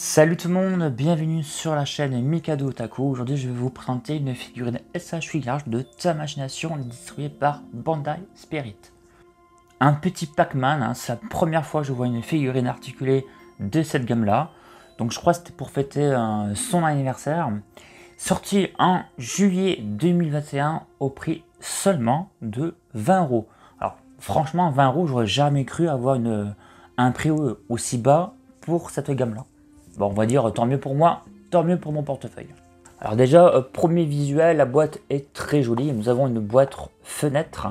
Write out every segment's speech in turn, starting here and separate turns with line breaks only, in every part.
Salut tout le monde, bienvenue sur la chaîne Mikado Otaku. Aujourd'hui je vais vous présenter une figurine SH Figure de Tamachination distribuée par Bandai Spirit. Un petit Pac-Man, c'est la première fois que je vois une figurine articulée de cette gamme là. Donc je crois que c'était pour fêter son anniversaire. Sorti en juillet 2021 au prix seulement de 20 €. Alors franchement 20 €, j'aurais jamais cru avoir un prix aussi bas pour cette gamme là. Bon, on va dire tant mieux pour moi, tant mieux pour mon portefeuille. Alors déjà, premier visuel, la boîte est très jolie. Nous avons une boîte fenêtre,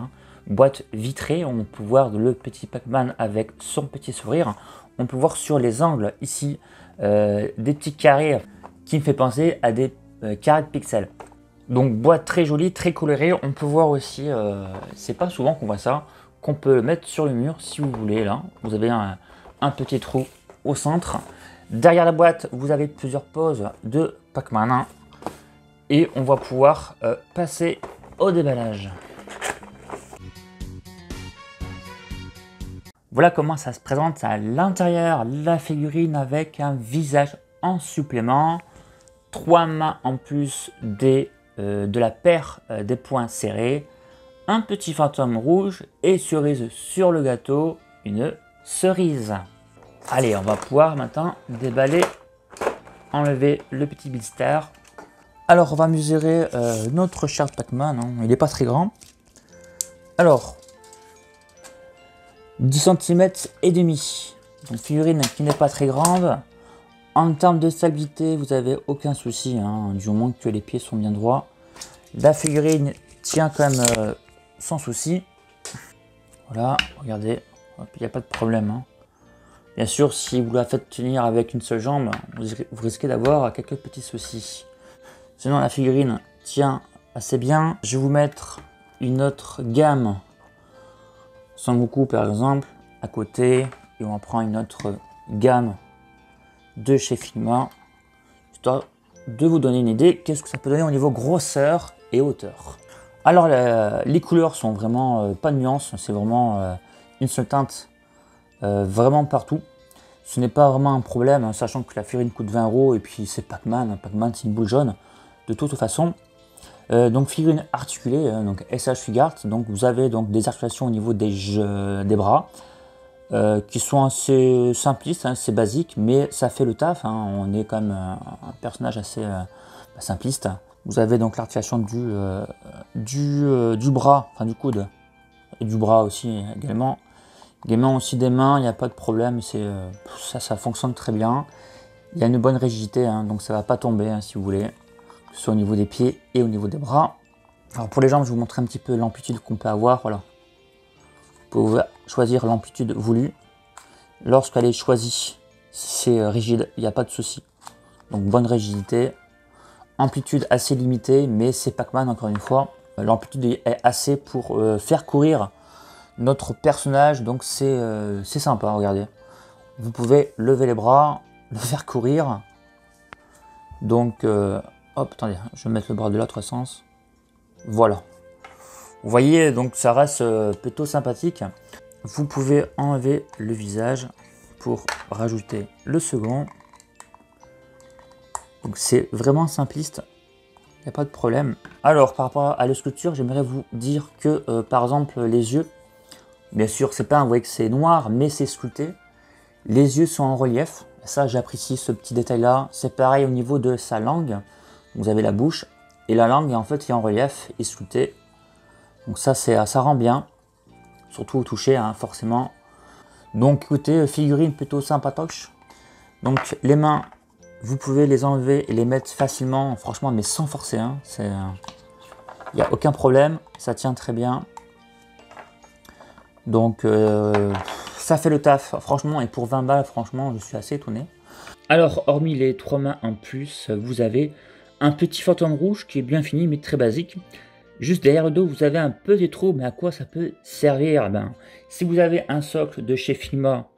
boîte vitrée. On peut voir le petit Pac-Man avec son petit sourire. On peut voir sur les angles ici des petits carrés qui me fait penser à des carrés de pixels. Donc boîte très jolie, très colorée. On peut voir aussi, c'est pas souvent qu'on voit ça, qu'on peut le mettre sur le mur si vous voulez. Là, vous avez un petit trou au centre. Derrière la boîte, vous avez plusieurs poses de Pac-Man et on va pouvoir passer au déballage. Voilà comment ça se présente à l'intérieur, la figurine avec un visage en supplément, 3 mains en plus de la paire des poings serrés, un petit fantôme rouge et cerise sur le gâteau, une cerise. Allez, on va pouvoir maintenant déballer, enlever le petit blister. Alors, on va mesurer notre cher Pac-Man. Il n'est pas très grand. Alors, 10 cm et demi. Donc, figurine qui n'est pas très grande. En termes de stabilité, vous n'avez aucun souci, du moment que les pieds sont bien droits. La figurine tient quand même sans souci. Voilà, regardez, il n'y a pas de problème. Bien sûr, si vous la faites tenir avec une seule jambe, vous risquez d'avoir quelques petits soucis. Sinon, la figurine tient assez bien. Je vais vous mettre une autre gamme, Sangoku par exemple, à côté. Et on va prendre une autre gamme de chez Figma, histoire de vous donner une idée qu'est-ce que ça peut donner au niveau grosseur et hauteur. Alors, les couleurs sont vraiment pas de nuance, c'est vraiment une seule teinte. Vraiment partout. Ce n'est pas vraiment un problème, sachant que la figurine coûte 20 € et puis c'est Pac-Man. Pac-Man, c'est une boule jaune de toute façon. Donc figurine articulée, donc SH Figure. Donc vous avez donc des articulations au niveau des bras qui sont assez simplistes, assez basiques, mais ça fait le taf. On est quand même un personnage assez simpliste. Vous avez donc l'articulation du bras, enfin du coude et du bras aussi également. Également aussi des mains, il n'y a pas de problème, ça fonctionne très bien. Il y a une bonne rigidité, donc ça ne va pas tomber si vous voulez, que ce soit au niveau des pieds et au niveau des bras. Alors pour les jambes, je vais vous montrer un petit peu l'amplitude qu'on peut avoir. Voilà. Vous pouvez choisir l'amplitude voulue. Lorsqu'elle est choisie, c'est rigide, il n'y a pas de souci. Donc bonne rigidité. Amplitude assez limitée, mais c'est Pac-Man encore une fois. L'amplitude est assez pour faire courir notre personnage, donc c'est sympa, regardez. Vous pouvez lever les bras, le faire courir. Donc, hop, attendez, je vais mettre le bras de l'autre sens. Voilà. Vous voyez, donc ça reste plutôt sympathique. Vous pouvez enlever le visage pour rajouter le second. Donc c'est vraiment simpliste, il n'y a pas de problème. Alors, par rapport à la sculpture, j'aimerais vous dire que, par exemple, les yeux, bien sûr, c'est pas, vous voyez que c'est noir, mais c'est sculpté. Les yeux sont en relief. Ça, j'apprécie ce petit détail-là. C'est pareil au niveau de sa langue. Vous avez la bouche et la langue, en fait, est en relief et sculptée. Donc ça rend bien. Surtout au toucher, forcément. Donc, écoutez, figurine plutôt sympatoche. Donc, les mains, vous pouvez les enlever et les mettre facilement, franchement, mais sans forcer. Il n'y a aucun problème. Ça tient très bien. Donc ça fait le taf, franchement, et pour 20 balles, franchement, je suis assez étonné. Alors, hormis les 3 mains en plus, vous avez un petit fantôme rouge qui est bien fini, mais très basique. Juste derrière le dos, vous avez un petit trou, mais à quoi ça peut servir? Si vous avez un socle de chez Figma,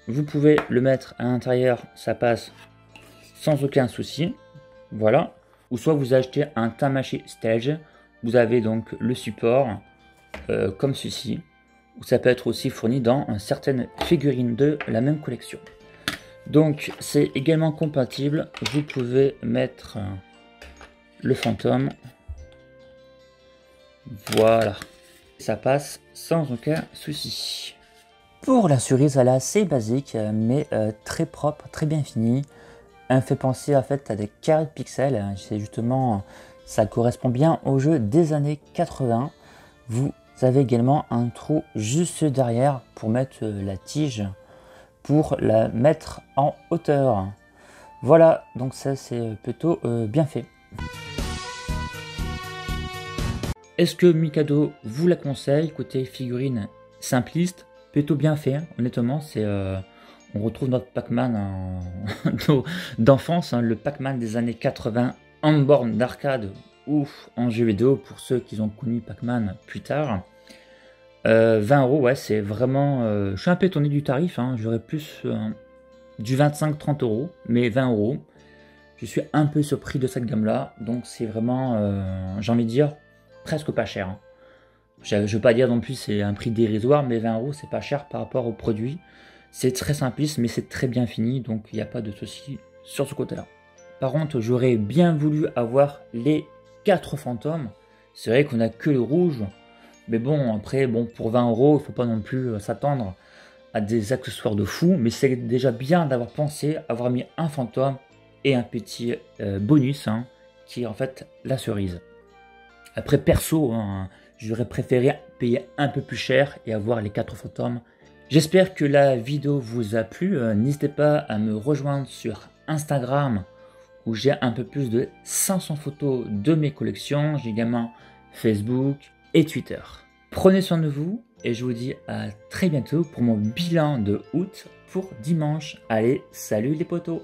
vous pouvez le mettre à l'intérieur, ça passe sans aucun souci. Voilà. Ou soit vous achetez un Tamashi Stage, vous avez donc le support, comme ceci. Ou ça peut être aussi fourni dans certaines figurines de la même collection. Donc c'est également compatible, vous pouvez mettre le fantôme, voilà, ça passe sans aucun souci. Pour la cerise, elle est assez basique mais très propre, très bien finie. Elle me fait penser en fait à des carrés de pixels, c'est justement, ça correspond bien au jeu des années 80. Vous avez également un trou juste derrière pour mettre la tige, pour la mettre en hauteur. Voilà, donc ça c'est plutôt bien fait. Est-ce que Mikado vous la conseille? Côté figurine simpliste, plutôt bien fait, hein. Honnêtement, c'est on retrouve notre Pac-Man d'enfance, hein, le Pac-Man des années 80 en borne d'arcade ou en jeu vidéo pour ceux qui ont connu Pac-Man plus tard. 20 €, ouais, c'est vraiment... je suis un peu étonné du tarif, hein, j'aurais plus du 25-30 €, mais 20 €. Je suis un peu surpris de cette gamme-là, donc c'est vraiment, j'ai envie de dire, presque pas cher, hein. Je ne veux pas dire non plus c'est un prix dérisoire, mais 20 € c'est pas cher par rapport au produit. C'est très simpliste, mais c'est très bien fini, donc il n'y a pas de souci sur ce côté-là. Par contre, j'aurais bien voulu avoir les 4 fantômes. C'est vrai qu'on n'a que le rouge, mais bon, après, bon, pour 20 €, il ne faut pas non plus s'attendre à des accessoires de fou, mais c'est déjà bien d'avoir pensé avoir mis un fantôme et un petit bonus, hein, qui est en fait la cerise. Après, perso, hein, j'aurais préféré payer un peu plus cher et avoir les 4 fantômes. J'espère que la vidéo vous a plu. N'hésitez pas à me rejoindre sur Instagram où j'ai un peu plus de 500 photos de mes collections. J'ai également Facebook et Twitter. Prenez soin de vous et je vous dis à très bientôt pour mon bilan de août pour dimanche. Allez, salut les potos!